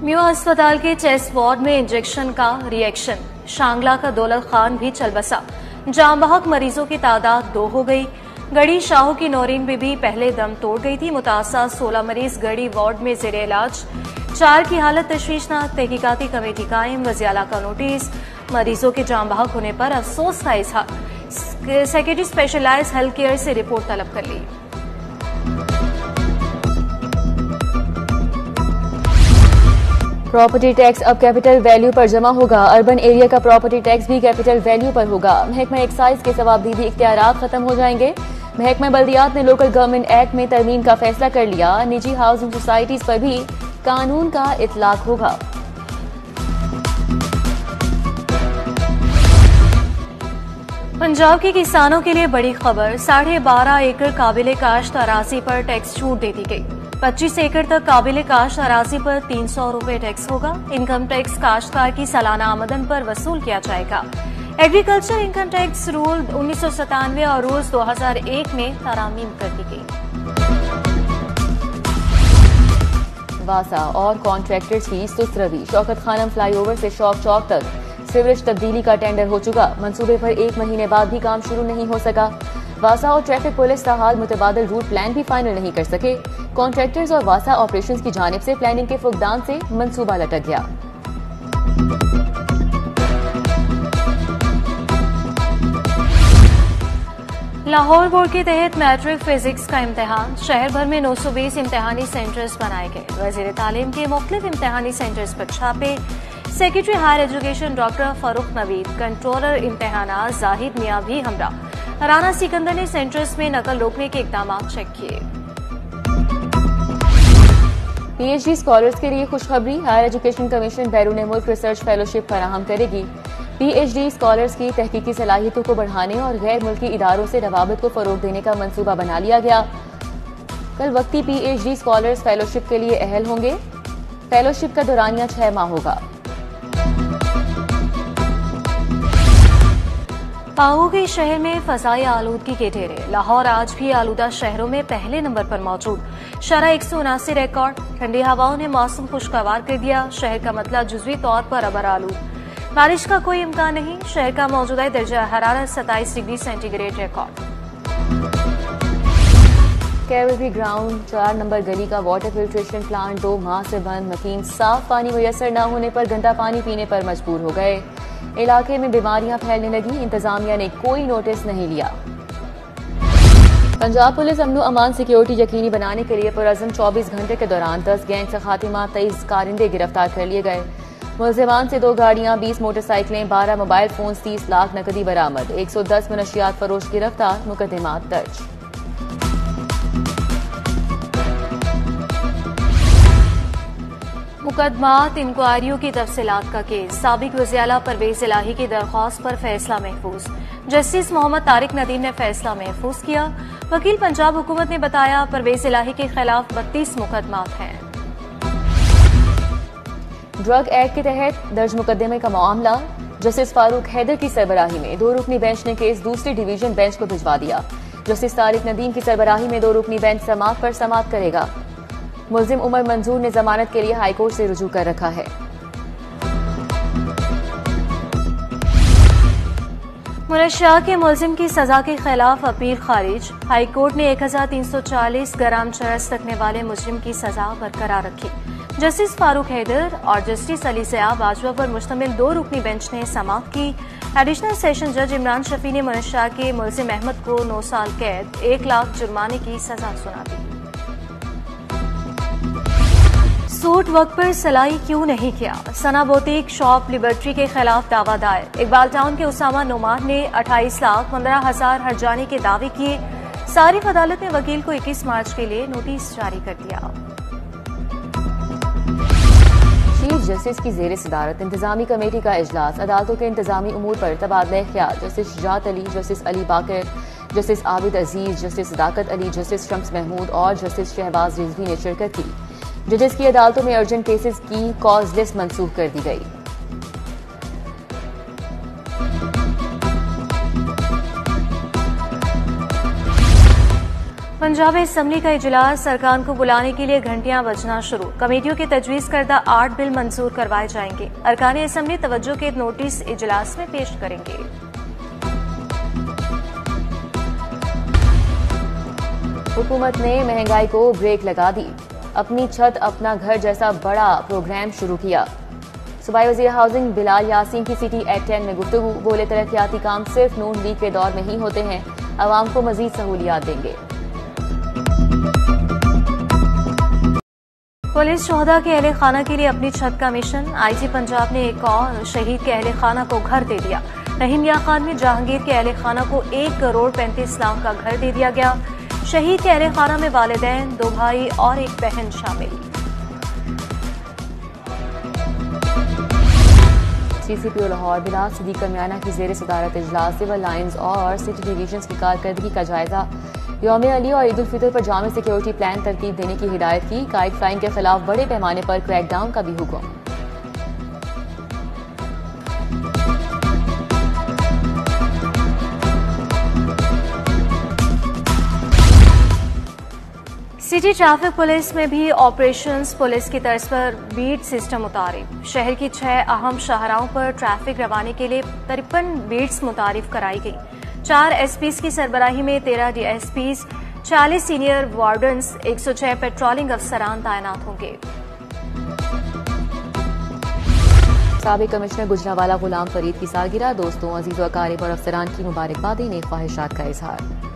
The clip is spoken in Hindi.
म्यू अस्पताल के चेस्ट वार्ड में इंजेक्शन का रिएक्शन, शांगला का दौलत खान भी चल बसा। जामबहक मरीजों की तादाद 2 हो गई। गढ़ी शाहू की नौरीन बीबी पहले दम तोड़ गई थी। मुतासा 16 मरीज गढ़ी वार्ड में जेर इलाज, 4 की हालत तशवीशनाक। तहकीकाती कमेटी कायम, वज़ीर-ए-आला का नोटिस। मरीजों के जामबहक होने पर अफसोस का इजहार। सेक्रेटरी स्पेशलाइज्ड हेल्थ केयर से रिपोर्ट तलब कर ली। प्रॉपर्टी टैक्स अब कैपिटल वैल्यू पर जमा होगा। अर्बन एरिया का प्रॉपर्टी टैक्स भी कैपिटल वैल्यू पर होगा। महकमा एक्साइज के जवाबदीदी इख्तियारात खत्म हो जाएंगे। महकमा बल्दियात ने लोकल गवर्नमेंट एक्ट में तरमीम का फैसला कर लिया। निजी हाउसिंग सोसाइटीज पर भी कानून का इतलाक होगा। पंजाब के किसानों के लिए बड़ी खबर, 12.5 एकड़ काबिल काश्त अराजी पर टैक्स छूट दे दी गई। 25 एकड़ तक काबिल काश्त अराजी पर 300 रुपए टैक्स होगा। इनकम टैक्स काश्तकार की सालाना आमदन पर वसूल किया जाएगा। एग्रीकल्चर इनकम टैक्स रूल 1997 और रूल्स 2001 में तरामीम कर दी गई। वासा और कॉन्ट्रैक्टर्स की सुस्त रवि। शौकत खानम फ्लाईओवर से शौक चौक तक सीवरेज तब्दीली का टेंडर हो चुका। मंसूबे पर 1 महीने बाद भी काम शुरू नहीं हो सका। वासा और ट्रैफिक पुलिस ताहाल मुतबादल रूट प्लान भी फाइनल नहीं कर सके। कॉन्ट्रैक्टर्स और वासा ऑपरेशंस की जानिब से प्लानिंग के फुकदान से मंसूबा लटक गया। लाहौर बोर्ड के तहत मैट्रिक फिजिक्स का इम्तिहान, शहर भर में 920 इम्तिहानी सेंटर्स बनाए गए। वजीर तालीम के मुख्तलिफ इम्तिहानी सेंटर्स पर छापे। Secretary higher education doctor Farooq Naveed, controller इम्तिहानात जाहिद मियां भी हमरा। राना सिकंदर ने सेंटर्स में नकल रोकने के इकदाम चेक किए। पीएचडी स्कॉलर्स के लिए खुशखबरी, हायर एजुकेशन कमीशन बैरून मुल्क रिसर्च फेलोशिप फराहम करेगी। पीएचडी स्कॉलर्स की तहकीकी सलाहियतों को बढ़ाने और गैर मुल्की इदारों से रवाबत को फरोग देने का मंसूबा बना लिया गया। कल वक्ती पीएचडी स्कॉलर्स फेलोशिप के लिए अहल होंगे। फेलोशिप का दौरानिया 6 माह होगा। पाऊ के शहर में फसाई आलूदगी के ढेरे। लाहौर आज भी आलूदा शहरों में पहले नंबर पर मौजूद। शरह 179 रिकॉर्ड। ठंडी हवाओं ने मौसम खुशगवार कर दिया। शहर का मतलब जुज़वी तौर पर अबर आलूद। बारिश का कोई इम्कान नहीं। शहर का मौजूदा दर्जा हरारत 27 degree centigrade record. Cavalry ground 4 number गली का वाटर फिल्ट्रेशन प्लांट 2 माह से बंद। मकीन साफ पानी मुयसर न होने पर गंदा पानी पीने पर मजबूर हो गए। इलाके में बीमारियां फैलने लगी। इंतजामिया ने कोई नोटिस नहीं लिया। पंजाब पुलिस अमन अमान सिक्योरिटी यकीनी बनाने के लिए पुरअज़म 24 घंटे के दौरान 10 गैंग से खातिमा, 23 कारिंदे गिरफ्तार कर लिए गए। मुलजिमान से 2 गाड़ियां, 20 मोटरसाइकिलें, 12 मोबाइल फोन, 30 लाख नकदी बरामद। 110 मनशियात फरोश गिरफ्तार। मुकदमात दर्ज। मुकदमात इंक्वायरियों की तफसीलात का केस। साबिक वज़ीर-ए-आला परवेज इलाही की दरख्वास्त पर फैसला महफूज। जस्टिस मोहम्मद तारिक नदीम ने फैसला महफूज किया। वकील पंजाब हुकूमत ने बताया परवेज इलाही के खिलाफ 32 मुकदमात हैं। ड्रग एक्ट के तहत दर्ज मुकदमे का मामला जस्टिस फारूक हैदर की सरबराही में 2 रुकनी बेंच ने केस दूसरी डिवीजन बेंच को भिजवा दिया। जस्टिस तारिक नदीम की सरबराही में 2 रुकनी बेंच समाअत पर समाअत करेगा। मुल्जिम उमर मंजूर ने जमानत के लिए हाईकोर्ट से रुजू कर रखा है। मुनशा के मुल्जिम की सजा के खिलाफ अपील खारिज। हाईकोर्ट ने 1340 ग्राम चरस रखने वाले मुजरिम की सजा बरकरार रखी। जस्टिस फारूक हैदर और जस्टिस अली सयाब बाजवा पर मुश्तमिल 2 रुकनी बेंच ने समाअत की। एडिशनल सेशन जज इमरान शफी ने मुनशा के मुल्जिम अहमद को 9 साल कैद, 1 लाख जुर्माने की सजा सुना दी। सूट वक्त पर सलाई क्यों नहीं किया? सना बोतीक शॉप लिबर्टी के खिलाफ दावा दायर। इकबाल टाउन के उसामा नुमान ने 28,15,000 हर्जाने के दावे किए। सारिफ अदालत ने वकील को 21 मार्च के लिए नोटिस जारी कर दिया। चीफ जस्टिस की जेर सदारत इंतजामी कमेटी का इजलास। अदालतों के इंतजामी उमूर पर तबादला ख्याल। जस्टिस शुजात अली, जस्टिस अली बाकर, जस्टिस आबिद अजीज, जस्टिस सदाकत अली, जस्टिस शम्स महमूद और जस्टिस शहबाज रिजवी ने शिरकत की। जजेस की अदालतों में अर्जेंट केसेस की कॉज लिस्ट मंसूख कर दी गई। पंजाब असम्बली का इजलास सरकार को बुलाने के लिए घंटियां बजना शुरू। कमेटियों के तजवीज करदा 8 बिल मंजूर करवाए जाएंगे। अरकान असम्बली तवज्जो के नोटिस इजलास में पेश करेंगे। हुकूमत ने महंगाई को ब्रेक लगा दी। अपनी छत अपना घर जैसा बड़ा प्रोग्राम शुरू किया। सूबाई वज़ीर हाउसिंग बिलाल यासीन की सिटी एट 10 में गुफ्तगू। बोले तरक्याती काम सिर्फ नून लीग के दौर में ही होते हैं, अवाम को मजीद सहूलियात देंगे। पुलिस शोहदा के अहले खाना के लिए अपनी छत का मिशन। आईजी पंजाब ने एक और शहीद के अहले खाना को घर दे दिया। रहीम या खान में जहांगीर के अहले खाना को 1 करोड़ 35 लाख का घर दे दिया गया। शहीद के अहले खाना में वालिदैन, 2 भाई और 1 बहन शामिल। CCPO लाहौर बिलाल सिद्दीक मियाना की ज़ेर सदारत इजलास सिविल लाइन्स और सिटी डिवीजन की कारकर्दगी का जायजा। यौम अली और ईद उल फितर पर जामे सिक्योरिटी प्लान तरतीब देने की हिदायत की। काइट फ्लाइंग के खिलाफ बड़े पैमाने पर क्रैकडाउन का भी हुक्म। सिटी ट्रैफिक पुलिस में भी ऑपरेशंस पुलिस की तर्ज पर बीट सिस्टम उतारे। शहर की 6 अहम शाहराहों पर ट्रैफिक रवानी के लिए 53 बीट्स मुतारिफ कराई गई। 4 SPs की सरबराही में 13 DSPs, 40 सीनियर वार्डन्स, 106 पेट्रोलिंग अफसरान तैनात होंगे। साबिक कमिश्नर गुजरावाला गुलाम फरीद की सालगिरह। दोस्तों, अजीज़ व अकारिब और अफसरान की मुबारकबादी ने ख्वाहिशात का इजहार।